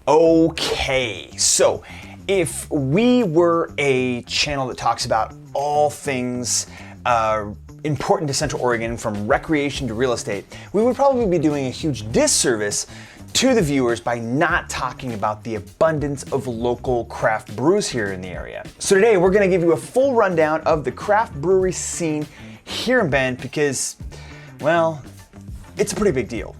Okay, so if we were a channel that talks about all things important to Central Oregon, from recreation to real estate, we would probably be doing a huge disservice to the viewers by not talking about the abundance of local craft brews here in the area. So today we're gonna give you a full rundown of the craft brewery scene here in Bend because, well, it's a pretty big deal.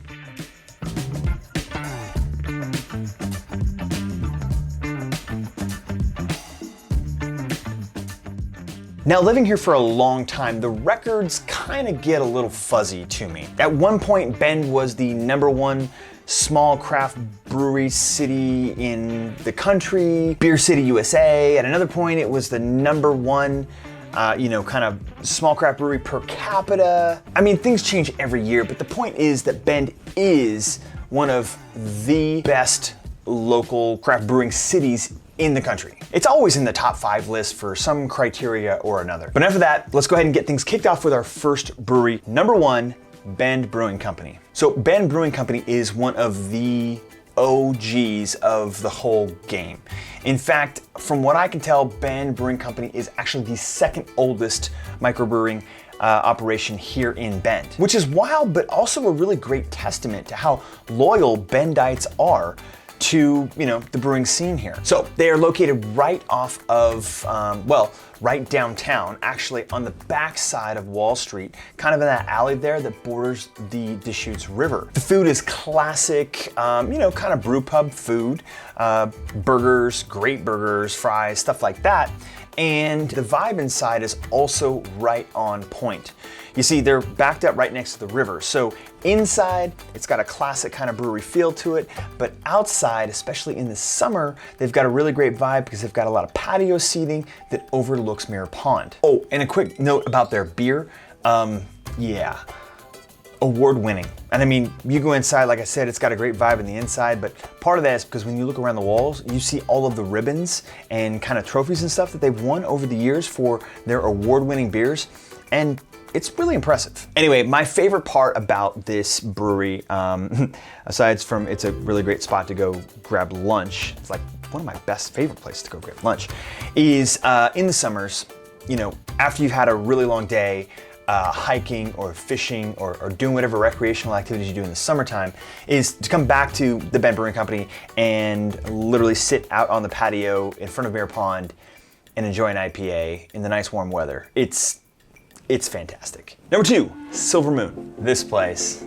Now, living here for a long time, the records kind of get a little fuzzy to me. At one point, Bend was the #1 small craft brewery city in the country, Beer City, USA. At another point, it was the #1 kind of small craft brewery per capita. I mean, things change every year, but the point is that Bend is one of the best local craft brewing cities in the country. It's always in the top 5 list for some criteria or another. But enough of that, let's go ahead and get things kicked off with our first brewery. #1, Bend Brewing Company. So Bend Brewing Company is one of the OGs of the whole game. In fact, from what I can tell, Bend Brewing Company is actually the second oldest microbrewing operation here in Bend, which is wild, but also a really great testament to how loyal Bendites are to, the brewing scene here. So they are located right off of, right downtown, actually on the back side of Wall Street, kind of in that alley there that borders the Deschutes River. The food is classic, kind of brew pub food, burgers, great burgers, fries, stuff like that. And the vibe inside is also right on point. You see, they're backed up right next to the river. So inside, it's got a classic kind of brewery feel to it, but outside, especially in the summer, they've got a really great vibe because they've got a lot of patio seating that overlooks Mirror Pond. Oh, and a quick note about their beer. Award-winning. And I mean, you go inside, like I said, it's got a great vibe in the inside, but part of that is because when you look around the walls, you see all of the ribbons and kind of trophies and stuff that they've won over the years for their award-winning beers, and it's really impressive. Anyway, my favorite part about this brewery, aside from it's a really great spot to go grab lunch, it's like one of my best favorite places to go grab lunch, is in the summers, after you've had a really long day, hiking or fishing or doing whatever recreational activities you do in the summertime, is to come back to the Bend Brewing Company and literally sit out on the patio in front of Mirror Pond and enjoy an IPA in the nice warm weather. It's fantastic. #2, Silver Moon. This place,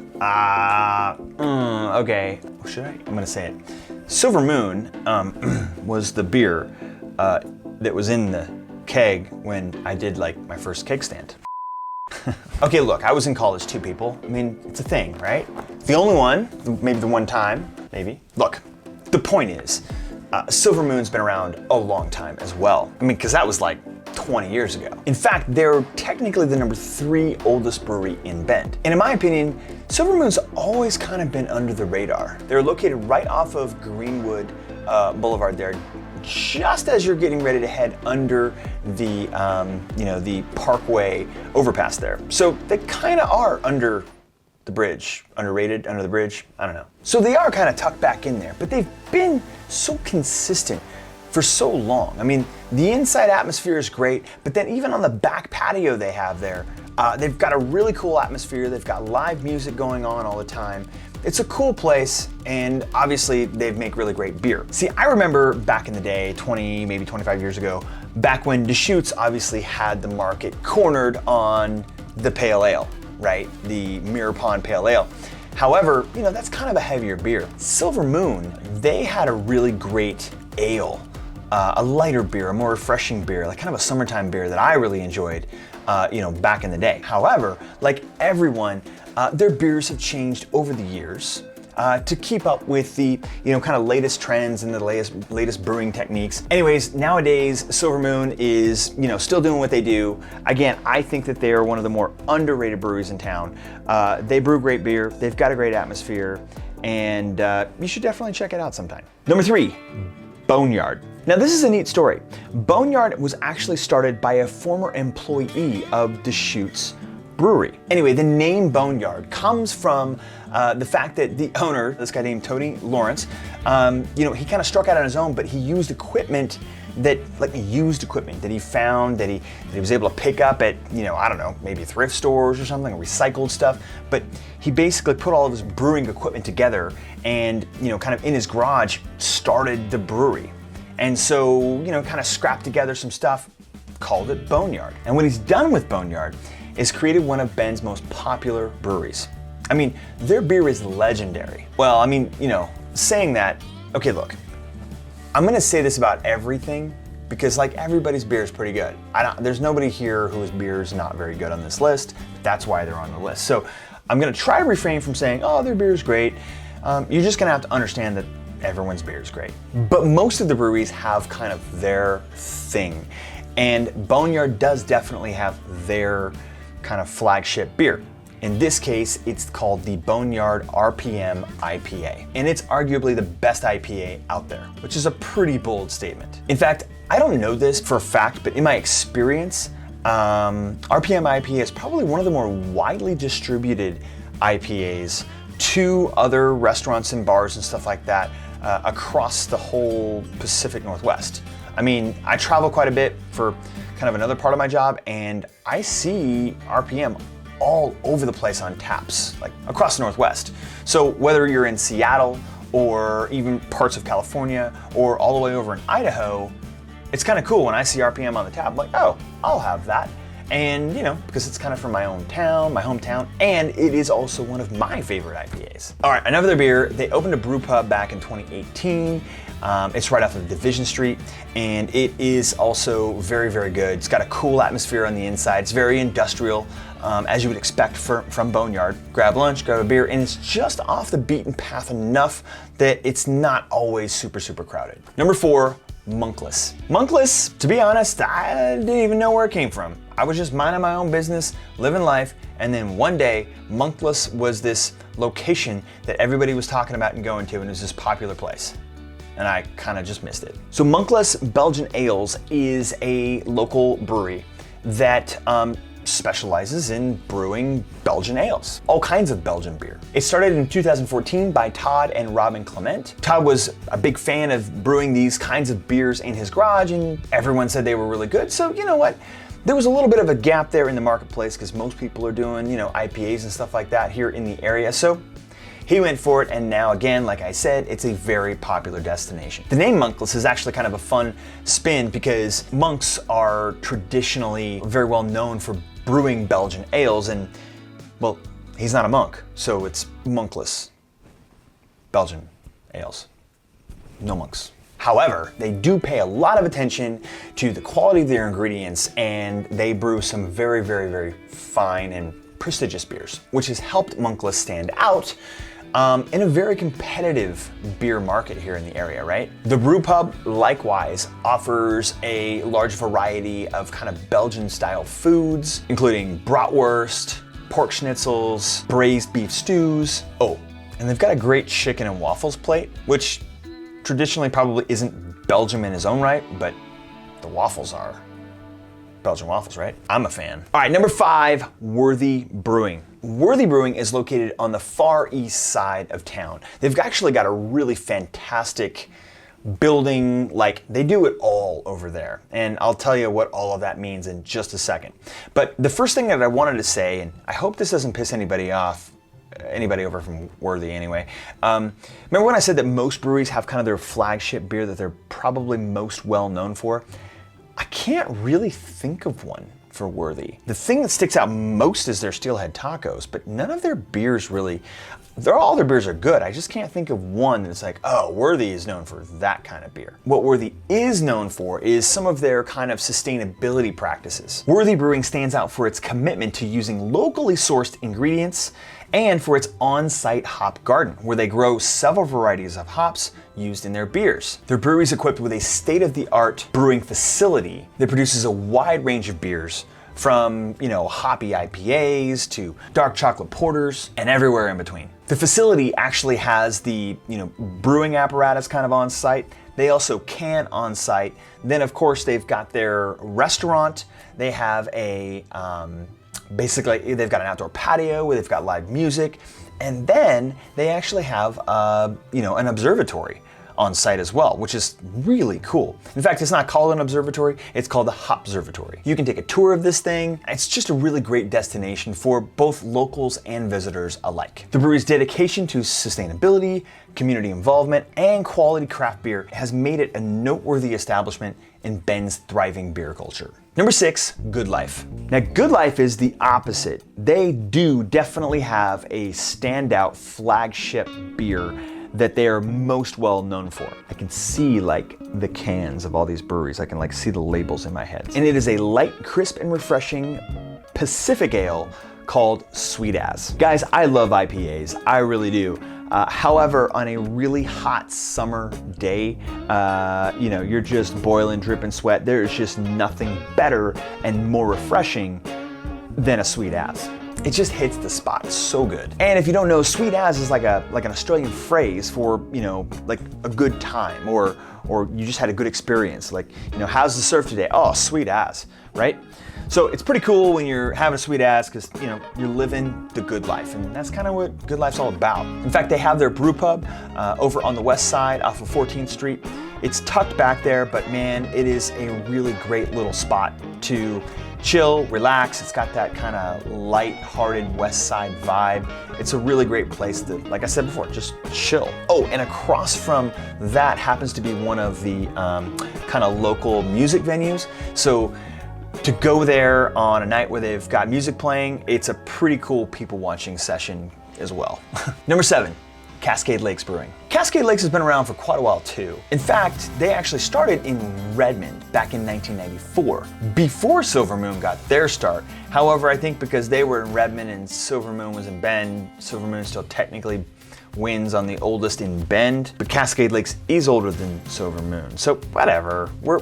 okay, should I? I'm gonna say it. Silver Moon was the beer that was in the keg when I did my first keg stand. Okay, look, I was in college too, people. I mean, it's a thing, right? The only one, maybe the one time, maybe. Look, the point is, Silver Moon's been around a long time as well. I mean, because that was 20 years ago. In fact, they're technically the #3 oldest brewery in Bend. And in my opinion, Silver Moon's always kind of been under the radar. They're located right off of Greenwood Boulevard there, just as you're getting ready to head under the, the Parkway overpass there. So they kind of are under the bridge, underrated, under the bridge, I don't know. So they are kind of tucked back in there, but they've been so consistent for so long. I mean, the inside atmosphere is great, but then even on the back patio they have there, they've got a really cool atmosphere. They've got live music going on all the time. It's a cool place, and obviously they make really great beer. See, I remember back in the day, 20, maybe 25 years ago, back when Deschutes obviously had the market cornered on the pale ale, right? The Mirror Pond Pale Ale. However, that's kind of a heavier beer. Silver Moon, they had a really great ale, a lighter beer, a more refreshing beer, kind of a summertime beer that I really enjoyed, back in the day. However, like everyone, their beers have changed over the years to keep up with the kind of latest trends and the latest brewing techniques. Anyways, nowadays Silver Moon is still doing what they do. Again, I think that they are one of the more underrated breweries in town. They brew great beer. They've got a great atmosphere, and you should definitely check it out sometime. #3, Boneyard. Now this is a neat story. Boneyard was actually started by a former employee of Deschutes Brewery. Anyway, the name Boneyard comes from the fact that the owner, this guy named Tony Lawrence, he kind of struck out on his own, but he used equipment that he found, that he was able to pick up at, I don't know, maybe thrift stores or something, or recycled stuff. But he basically put all of his brewing equipment together and, kind of in his garage started the brewery. And so, kind of scrapped together some stuff, called it Boneyard. And what he's done with Boneyard is created one of Bend's most popular breweries. I mean, their beer is legendary. Well, I mean, saying that, okay, look, I'm gonna say this about everything because like everybody's beer is pretty good. There's nobody here whose beer is not very good on this list. That's why they're on the list. So I'm gonna try to refrain from saying, oh, their beer is great. You're just gonna have to understand that everyone's beer is great. But most of the breweries have kind of their thing. And Boneyard does definitely have their kind of flagship beer. In this case, it's called the Boneyard RPM IPA. And it's arguably the best IPA out there, which is a pretty bold statement. In fact, I don't know this for a fact, but in my experience, RPM IPA is probably one of the more widely distributed IPAs to other restaurants and bars and stuff like that across the whole Pacific Northwest. I mean, I travel quite a bit for kind of another part of my job, and I see RPM all over the place on taps, like across the Northwest. So whether you're in Seattle or even parts of California or all the way over in Idaho, it's kind of cool when I see RPM on the tap. I'm like, oh, I'll have that. And because it's kind of from my hometown, and it is also one of my favorite IPAs. All right, another beer. They opened a brew pub back in 2018. It's right off of Division Street, and it is also very, very good. It's got a cool atmosphere on the inside. It's very industrial, as you would expect from Boneyard. Grab lunch, grab a beer, and it's just off the beaten path enough that it's not always super, super crowded. Number 4, Monkless. Monkless, to be honest, I didn't even know where it came from. I was just minding my own business, living life, and then one day, Monkless was this location that everybody was talking about and going to, and it was this popular place. And I kind of just missed it. So Monkless Belgian Ales is a local brewery that specializes in brewing Belgian ales, all kinds of Belgian beer. It started in 2014 by Todd and Robin Clement. Todd was a big fan of brewing these kinds of beers in his garage, and everyone said they were really good. So you know what? There was a little bit of a gap there in the marketplace because most people are doing, IPAs and stuff like that here in the area. So he went for it, and now again, like I said, it's a very popular destination. The name Monkless is actually kind of a fun spin because monks are traditionally very well known for brewing Belgian ales, and well, he's not a monk, so it's Monkless Belgian ales. No monks. However, they do pay a lot of attention to the quality of their ingredients, and they brew some very, very, very fine and prestigious beers, which has helped Monkless stand out in a very competitive beer market here in the area, right? The brew pub likewise offers a large variety of kind of Belgian style foods, including bratwurst, pork schnitzels, braised beef stews. Oh, and they've got a great chicken and waffles plate, which traditionally probably isn't Belgium in its own right, but the waffles are Belgian waffles, right? I'm a fan. All right, number 5, Worthy Brewing. Worthy Brewing is located on the far east side of town. They've actually got a really fantastic building, like they do it all over there. And I'll tell you what all of that means in just a second. But the first thing that I wanted to say, and I hope this doesn't piss anybody off, anybody over from Worthy anyway. Remember when I said that most breweries have kind of their flagship beer that they're probably most well known for? I can't really think of one for Worthy. The thing that sticks out most is their steelhead tacos, but none of their beers really, all their beers are good. I just can't think of one that's like, oh, Worthy is known for that kind of beer. What Worthy is known for is some of their kind of sustainability practices. Worthy Brewing stands out for its commitment to using locally sourced ingredients and for its on-site hop garden, where they grow several varieties of hops used in their beers. Their brewery is equipped with a state-of-the-art brewing facility that produces a wide range of beers, from hoppy IPAs to dark chocolate porters and everywhere in between. The facility actually has the brewing apparatus kind of on site. They also can on site. Then of course they've got their restaurant. They have a Basically, they've got an outdoor patio where they've got live music, and then they actually have, an observatory on site as well, which is really cool. In fact, it's not called an observatory, it's called the Hopservatory. You can take a tour of this thing. It's just a really great destination for both locals and visitors alike. The brewery's dedication to sustainability, community involvement, and quality craft beer has made it a noteworthy establishment in Bend's thriving beer culture. Number 6, Good Life. Now, Good Life is the opposite. They do definitely have a standout flagship beer that they are most well known for. I can see like the cans of all these breweries. I can like see the labels in my head. And it is a light, crisp, and refreshing Pacific ale called Sweet As. Guys, I love IPAs, I really do. However, on a really hot summer day, you're just boiling, dripping sweat. There is just nothing better and more refreshing than a Sweet As. It just hits the spot. It's so good. And if you don't know, Sweet As is like an Australian phrase for, like a good time or you just had a good experience. Like, how's the surf today? Oh, Sweet As, right? So it's pretty cool when you're having a Sweet As because, you're living the good life, and that's kind of what Good Life's all about. In fact, they have their brew pub over on the west side off of 14th Street. It's tucked back there, but man, it is a really great little spot to chill, relax. It's got that kind of light-hearted west side vibe. It's a really great place to, like I said before, just chill. Oh, and across from that happens to be one of the kind of local music venues. So to go there on a night where they've got music playing, it's a pretty cool people watching session as well. Number 7, Cascade Lakes Brewing. Cascade Lakes has been around for quite a while too. In fact, they actually started in Redmond back in 1994, before Silver Moon got their start. However, I think because they were in Redmond and Silver Moon was in Bend, Silver Moon still technically wins on the oldest in Bend, but Cascade Lakes is older than Silver Moon. So whatever, we're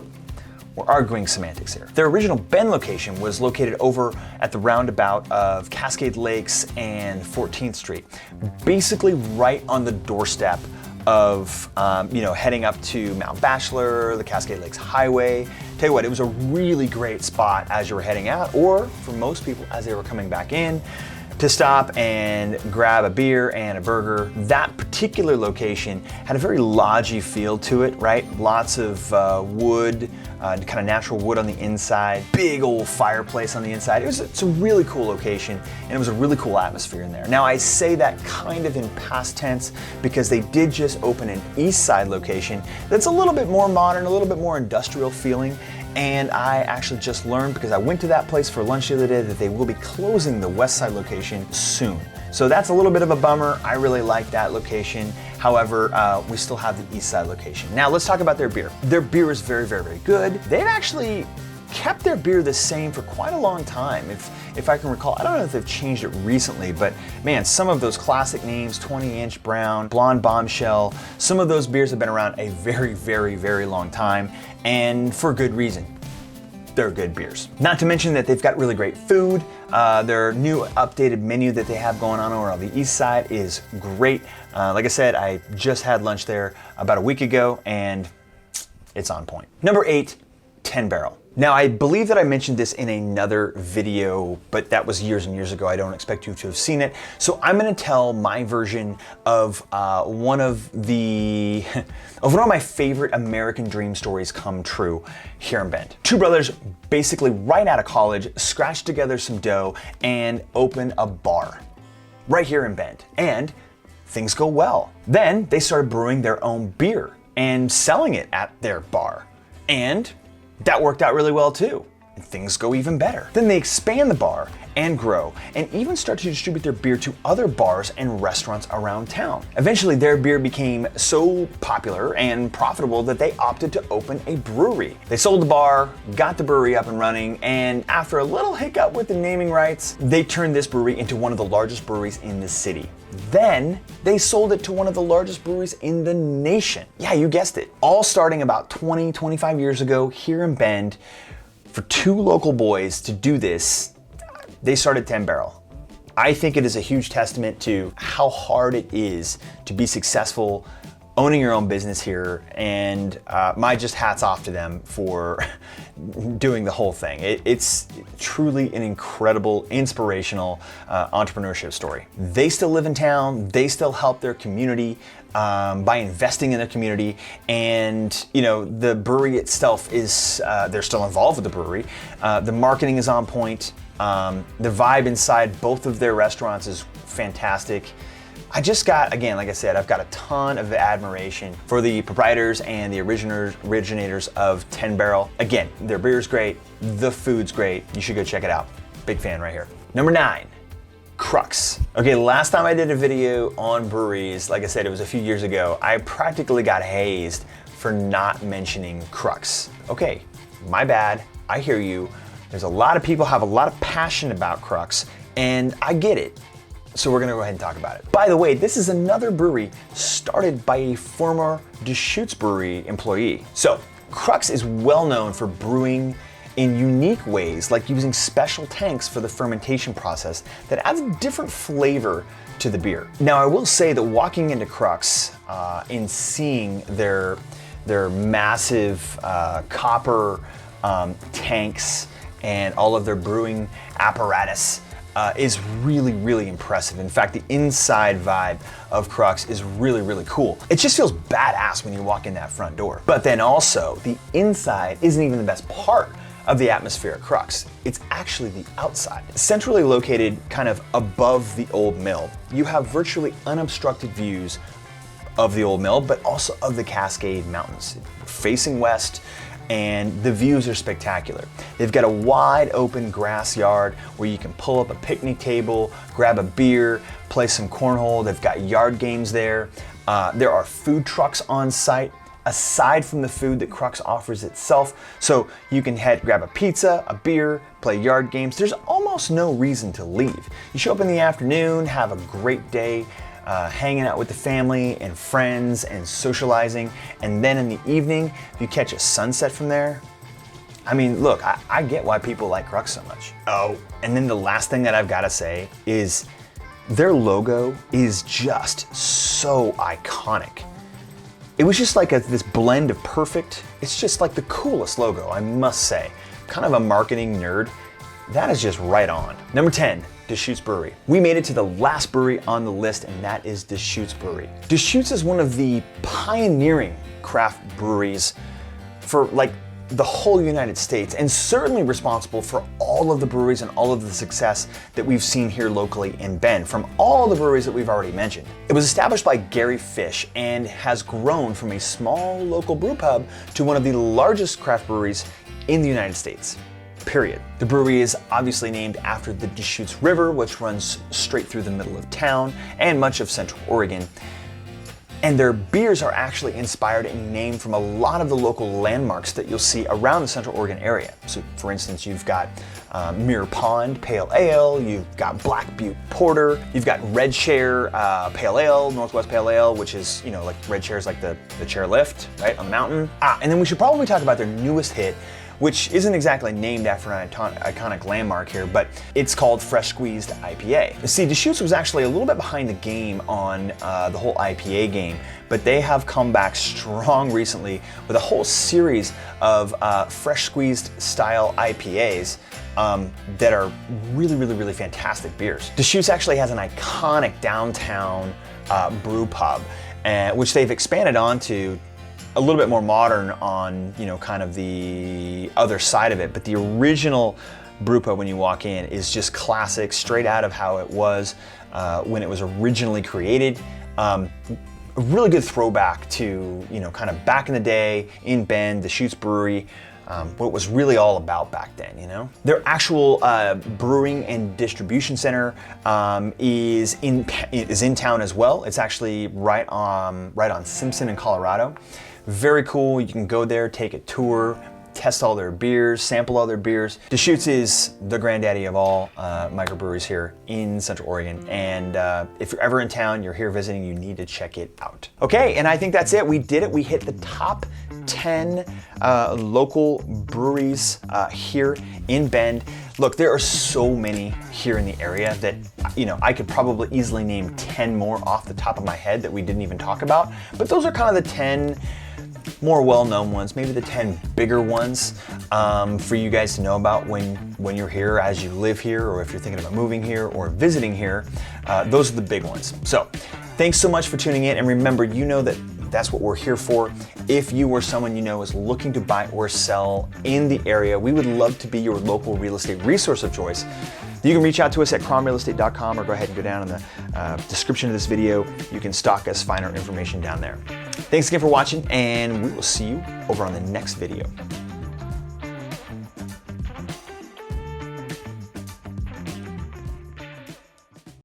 arguing semantics here. Their original Bend location was located over at the roundabout of Cascade Lakes and 14th Street, basically right on the doorstep of, heading up to Mount Bachelor, the Cascade Lakes Highway. Tell you what, it was a really great spot as you were heading out, or for most people as they were coming back in, to stop and grab a beer and a burger. That particular location had a very lodgy feel to it, right? Lots of wood, kind of natural wood on the inside, big old fireplace on the inside. It's a really cool location, and it was a really cool atmosphere in there. Now, I say that kind of in past tense because they did just open an east side location that's a little bit more modern, a little bit more industrial feeling. And I actually just learned, because I went to that place for lunch the other day, that they will be closing the west side location soon. So that's a little bit of a bummer. I really like that location. However, we still have the east side location. Now let's talk about their beer. Their beer is very, very, very good. They've actually kept their beer the same for quite a long time. If I can recall, I don't know if they've changed it recently, but man, some of those classic names, 20-inch brown, blonde bombshell, some of those beers have been around a very, very, very long time, and for good reason. They're good beers. Not to mention that they've got really great food. Their new updated menu that they have going on over on the east side is great. Like I said, I just had lunch there about a week ago, and it's on point. Number 8, 10 Barrel. Now, I believe that I mentioned this in another video, but that was years and years ago. I don't expect you to have seen it. So I'm gonna tell my version of one of my favorite American dream stories come true here in Bend. Two brothers, basically right out of college, scratched together some dough and opened a bar right here in Bend. And things go well. Then they started brewing their own beer and selling it at their bar. And that worked out really well too, and things go even better. Then they expand the bar and grow, and even start to distribute their beer to other bars and restaurants around town. Eventually, their beer became so popular and profitable that they opted to open a brewery. They sold the bar, got the brewery up and running, and after a little hiccup with the naming rights, they turned this brewery into one of the largest breweries in the city. Then they sold it to one of the largest breweries in the nation. Yeah, you guessed it. All starting about 25 years ago here in Bend. For two local boys to do this, they started 10 Barrel. I think it is a huge testament to how hard it is to be successful owning your own business here, and my just hats off to them for doing the whole thing. It's truly an incredible, inspirational entrepreneurship story. They still live in town, they still help their community by investing in their community, and you know, the brewery itself is, they're still involved with the brewery. The marketing is on point. The vibe inside both of their restaurants is fantastic. I just got, again, like I said, I've got a ton of admiration for the proprietors and the originators of 10 Barrel. Again, their beer's great, the food's great. You should go check it out. Big fan right here. Number 9, Crux. Okay, last time I did a video on breweries, like I said, it was a few years ago, I practically got hazed for not mentioning Crux. Okay, my bad, I hear you. There's a lot of people have a lot of passion about Crux, and I get it. So we're gonna go ahead and talk about it. By the way, this is another brewery started by a former Deschutes Brewery employee. So Crux is well known for brewing in unique ways, like using special tanks for the fermentation process that adds a different flavor to the beer. Now, I will say that walking into Crux and seeing their massive copper tanks and all of their brewing apparatus is really, really impressive. In fact, the inside vibe of Crux is really, really cool. It just feels badass when you walk in that front door. But then also, the inside isn't even the best part of the atmosphere at Crux. It's actually the outside. Centrally located kind of above the old mill, you have virtually unobstructed views of the old mill, but also of the Cascade Mountains. Facing west, and the views are spectacular. They've got a wide open grass yard where you can pull up a picnic table, grab a beer, play some cornhole. They've got yard games there. There are food trucks on site, aside from the food that Crux offers itself. So you can grab a pizza, a beer, play yard games. There's almost no reason to leave. You show up in the afternoon, have a great day, hanging out with the family and friends and socializing, and then in the evening, if you catch a sunset from there, I mean, look, I get why people like Crux so much. Oh, and then the last thing that I've gotta say is their logo is just so iconic. It was just like this blend of perfect. It's just like the coolest logo, I must say. Kind of a marketing nerd. That is just right on. Number 10, Deschutes Brewery. We made it to the last brewery on the list, and that is Deschutes Brewery. Deschutes is one of the pioneering craft breweries for like the whole United States, and certainly responsible for all of the breweries and all of the success that we've seen here locally in Bend from all the breweries that we've already mentioned. It was established by Gary Fish and has grown from a small local brew pub to one of the largest craft breweries in the United States. Period. The brewery is obviously named after the Deschutes River, which runs straight through the middle of town and much of Central Oregon. And their beers are actually inspired and named from a lot of the local landmarks that you'll see around the Central Oregon area. So for instance, you've got Mirror Pond Pale Ale, you've got Black Butte Porter, you've got Red Chair Pale Ale, Northwest Pale Ale, which is, you know, like Red Chair is like the chair lift, right, on the mountain. And then we should probably talk about their newest hit, which isn't exactly named after an iconic landmark here, but it's called Fresh Squeezed IPA. See, Deschutes was actually a little bit behind the game on the whole IPA game, but they have come back strong recently with a whole series of fresh squeezed style IPAs that are really, really, really fantastic beers. Deschutes actually has an iconic downtown brew pub, which they've expanded onto a little bit more modern on, you know, kind of the other side of it. But the original brew pub when you walk in is just classic, straight out of how it was when it was originally created. A really good throwback to, you know, kind of back in the day in Bend, the Deschutes Brewery, what it was really all about back then, you know? Their actual brewing and distribution center is in town as well. It's actually right on Simpson in Colorado. Very cool. You can go there, take a tour. test all their beers, sample all their beers. Deschutes is the granddaddy of all microbreweries here in Central Oregon. And if you're ever in town, you're here visiting, you need to check it out. Okay, and I think that's it. We did it. We hit the top 10 local breweries here in Bend. Look, there are so many here in the area that, you know, I could probably easily name 10 more off the top of my head that we didn't even talk about. But those are kind of the 10 more well-known ones, maybe the 10 bigger ones for you guys to know about when you're here, as you live here, or if you're thinking about moving here or visiting here. Those are the big ones. So thanks so much for tuning in. And remember, you know that that's what we're here for. If you or someone you know is looking to buy or sell in the area, we would love to be your local real estate resource of choice. You can reach out to us at krommrealestate.com, or go ahead and go down in the description of this video. You can stalk us, find our information down there. Thanks again for watching, and we will see you over on the next video.